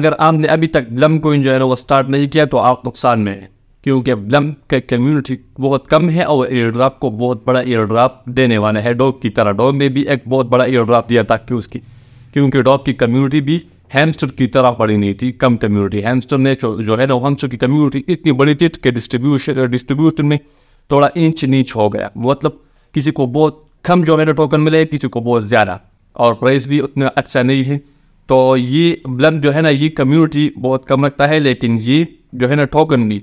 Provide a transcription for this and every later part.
अगर आपने अभी तक ब्लम कोइन जो है ना वो स्टार्ट नहीं किया तो आप नुकसान में हैं, क्योंकि ब्लम का कम्युनिटी बहुत कम है और एयर ड्रॉप को बहुत बड़ा एयर ड्रॉप देने वाला है डॉग की तरह। डॉग ने भी एक बहुत बड़ा एयर ड्रॉप दिया था क्योंकि डॉग की कम्युनिटी भी हैमस्टर की तरह बड़ी नहीं थी, कम कम्युनिटी। हैमस्टर ने जो है ना हैमस्टर की कम्युनिटी इतनी बड़ी थी कि डिस्ट्रीब्यूशन में थोड़ा इंच नीच हो गया, मतलब किसी को बहुत कम जो है ना टोकन मिले, किसी को बहुत ज़्यादा, और प्राइस भी उतना अच्छा नहीं है। तो ये ब्लम जो है ना ये कम्युनिटी बहुत कम रखता है, लेकिन ये जो है ना टोकन भी,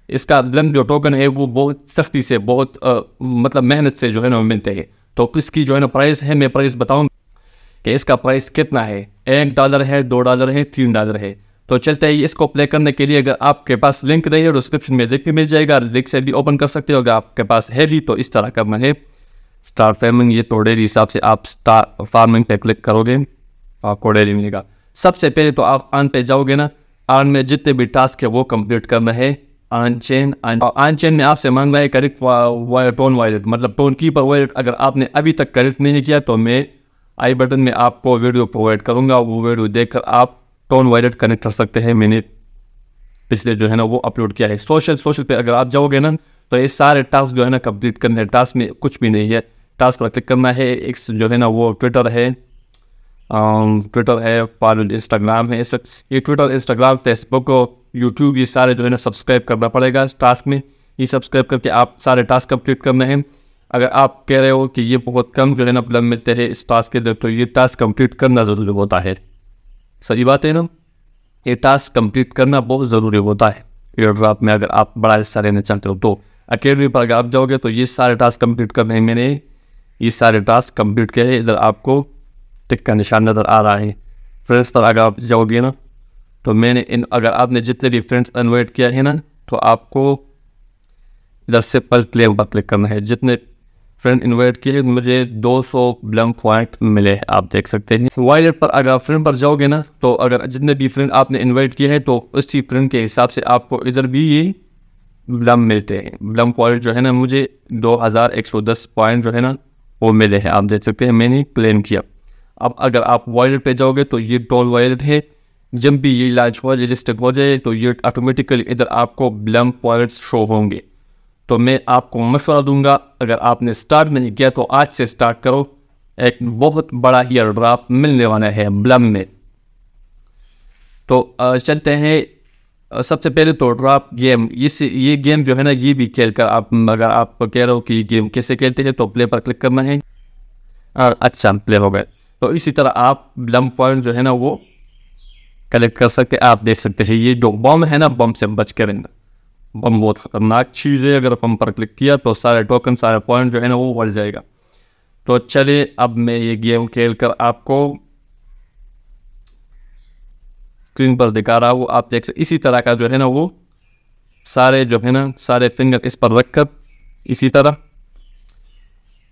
इसका ब्लम जो टोकन है वो बहुत सख्ती से, बहुत मतलब मेहनत से जो है ना मिलते हैं। तो इसकी जो है ना प्राइस है, मैं प्राइस बताऊँ कि इसका प्राइस कितना है। $1 है, $2 है, $3 है। तो चलते हैं इसको प्ले करने के लिए। अगर आपके पास लिंक नहीं है डिस्क्रिप्शन में लिंक मिल जाएगा, लिंक से भी ओपन कर सकते हो। अगर आपके पास है भी तो इस तरह करना है, स्टार फार्मिंग, ये तो डेली हिसाब से आप स्टार फार्मिंग पे क्लिक करोगे आपको डेली मिलेगा। सबसे पहले तो आप आन पे जाओगे ना, आन में जितने भी टास्क है वो कंप्लीट करना है। आन चेन में आपसे मांग रहा है करेक्ट टोन वॉलेट, मतलब टोन कीपर वॉलेट। अगर आपने अभी तक करेक्ट नहीं किया तो मैं आई बटन में आपको वीडियो प्रोवाइड करूंगा, वो वीडियो देखकर आप टोन वॉलेट कनेक्ट कर सकते हैं। मैंने पिछले जो है ना वो अपलोड किया है। सोशल पे अगर आप जाओगे ना तो ये सारे टास्क जो है ना कंप्लीट करने हैं। टास्क में कुछ भी नहीं है, टास्क पर क्लिक करना है। एक जो है ना वो ट्विटर है, इंस्टाग्राम है। ये ट्विटर, इंस्टाग्राम, फेसबुक, यूट्यूब, ये सारे जो है ना सब्सक्राइब करना पड़ेगा टास्क में। ये सब्सक्राइब करके आप सारे टास्क कंप्लीट करने हैं। अगर आप कह रहे हो कि ये बहुत कम जो है ना ब्लम मिलते हैं इस टास्क के लिए, तो ये टास्क कंप्लीट करना ज़रूरी होता है। सही बात है ना, ये टास्क कंप्लीट करना बहुत ज़रूरी होता है एयर ड्रॉप में। अगर आप बड़ा हिस्सा लेना चाहते हो तो अकेडमी पर अगर आप जाओगे तो ये सारे टास्क कंप्लीट करने हैं। मैंने ये सारे टास्क कंप्लीट किए हैं। इधर आपको टिक का निशान नज़र आ रहा है। फ्रेंड्स पर अगर आप जाओगे ना तो मैंने अगर आपने जितने भी फ्रेंड्स इनवाइट किया है ना तो आपको इधर से पर क्लेम पर क्लिक करना है। जितने फ्रेंड इनवाइट किए मुझे 200 ब्लम पॉइंट मिले, आप देख सकते हैं। वॉलेट पर अगर फ्रेंड पर जाओगे ना तो अगर जितने भी फ्रेंड आपने इनवाइट किए हैं तो उसी फ्रेंड के हिसाब से आपको इधर भी ये ब्लम मिलते हैं। ब्लम पॉइंट जो है ना मुझे 2110 पॉइंट जो है ना वो मिले हैं, आप देख सकते हैं, मैंने क्लेम किया। अब अगर आप वॉलेट पे जाओगे तो ये टोल वॉलेट है। जब भी ये लॉन्च हो रजिस्टर हो जाए तो ये ऑटोमेटिकली इधर आपको ब्लम पॉइंट्स शो होंगे। तो मैं आपको मशवरा दूंगा, अगर आपने स्टार्ट नहीं किया तो आज से स्टार्ट करो। एक बहुत बड़ा एयर ड्रॉप मिलने वाला है ब्लम में। तो चलते हैं। सबसे पहले तो ड्रॉप गेम, ये गेम जो है ना ये भी खेल कर आप, अगर आप कह रहे हो कि गेम कैसे खेलते हैं तो प्ले पर क्लिक करना है। अच्छा, प्ले हो गए। तो इसी तरह आप ब्लम पॉइंट जो है ना वो कलेक्ट कर सकते हैं। आप देख सकते हैं ये जो बम है ना, बम से बच कर रहना। बम बहुत खतरनाक चीज़ है, अगर बम पर क्लिक किया तो सारे टोकन, सारे पॉइंट जो है ना वो बढ़ जाएगा। तो चलिए अब मैं ये गेम खेल कर आपको स्क्रीन पर दिखा रहा हूँ। आप देख सकते इसी तरह का जो है ना वो सारे जो है ना सारे फिंगर इस पर रखकर इसी तरह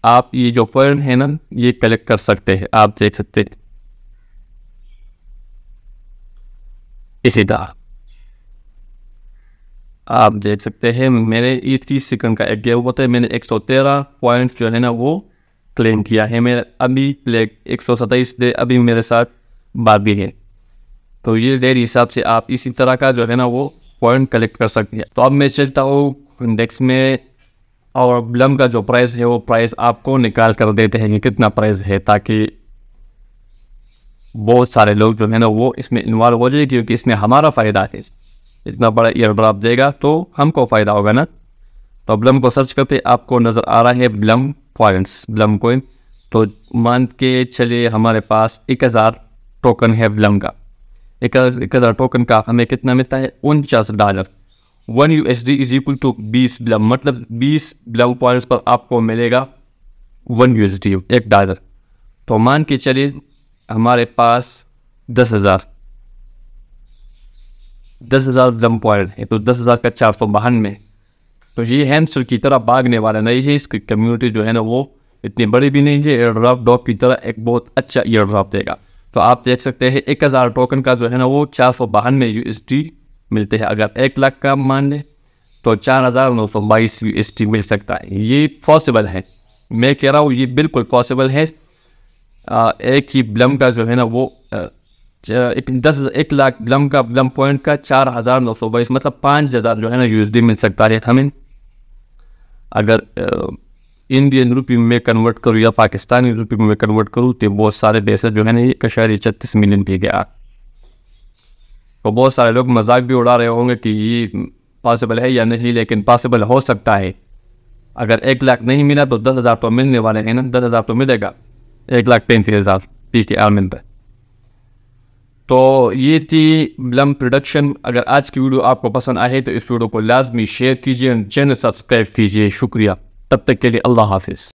आप ये जो पॉइंट है ना ये कलेक्ट कर सकते हैं। आप देख सकते हैं इसी तरह आप देख सकते हैं। मैंने ये 30 सेकंड का एक गेम होता है, मैंने 113 पॉइंट जो है ना वो क्लेम किया है। मेरा अभी 127 डे अभी मेरे साथ बाकी है। तो ये डेली हिसाब से आप इसी तरह का जो है ना वो पॉइंट कलेक्ट कर सकते हैं। तो अब मैं चलता हूँ इंडेक्स में, और ब्लम का जो प्राइस है वो प्राइस आपको निकाल कर देते हैं कि कितना प्राइस है, ताकि बहुत सारे लोग जो है ना वो इसमें इन्वॉल्व हो जाए, क्योंकि इसमें हमारा फ़ायदा है। इतना बड़ा एयर ड्रॉप देगा तो हमको फ़ायदा होगा ना। तो ब्लम को सर्च करते आपको नज़र आ रहा है ब्लम पॉइंट्स, ब्लम कोइन। तो मान के चलिए हमारे पास 1000 टोकन है ब्लम का। 1000 टोकन का हमें कितना मिलता है, $49। 1 USD इज इक्वल टू 20 ब्लम, मतलब 20 ब्लम पॉइंट्स पर आपको मिलेगा 1 USD, $1। तो मान के चलिए हमारे पास 10,000 ब्लम पॉइंट है, तो 10,000 का 492। तो ये हैमस्टर की तरह भागने वाला नहीं है। इसकी कम्युनिटी जो है ना वो इतनी बड़ी भी नहीं है। एयर ड्रॉप डॉग की तरह एक बहुत अच्छा एयर ड्रॉप देगा। तो आप देख सकते हैं 1000 टोकन का जो है ना वो 492 USD मिलते हैं। अगर 1 लाख का मान लें तो 4922 USD मिल सकता है। ये पॉसिबल है, मैं कह रहा हूँ ये बिल्कुल पॉसिबल है। एक ही ब्लम का जो है ना वो 1 लाख ग्राम का ग्राम पॉइंट का 4,922 मतलब 5,000 जो है ना USD मिल सकता है हमें। अगर इंडियन रुपये में कन्वर्ट करूँ या पाकिस्तानी रुपये में कन्वर्ट करूँ तो बहुत सारे पैसे जो है ना ये 1.36 मिलियन भी गया। तो बहुत सारे लोग मजाक भी उड़ा रहे होंगे कि ये पॉसिबल है या नहीं, लेकिन पॉसिबल हो सकता है। अगर 1 लाख नहीं मिला तो 10,000 तो मिलने वाले हैं ना, 10,000 तो मिलेगा, 1,35,000 PTR मिलता है। तो ये थी ब्लम प्रोडक्शन। अगर आज की वीडियो आपको पसंद आए तो इस वीडियो को लाजमी शेयर कीजिए, चैनल सब्सक्राइब कीजिए। शुक्रिया, तब तक के लिए अल्लाह हाफिज़।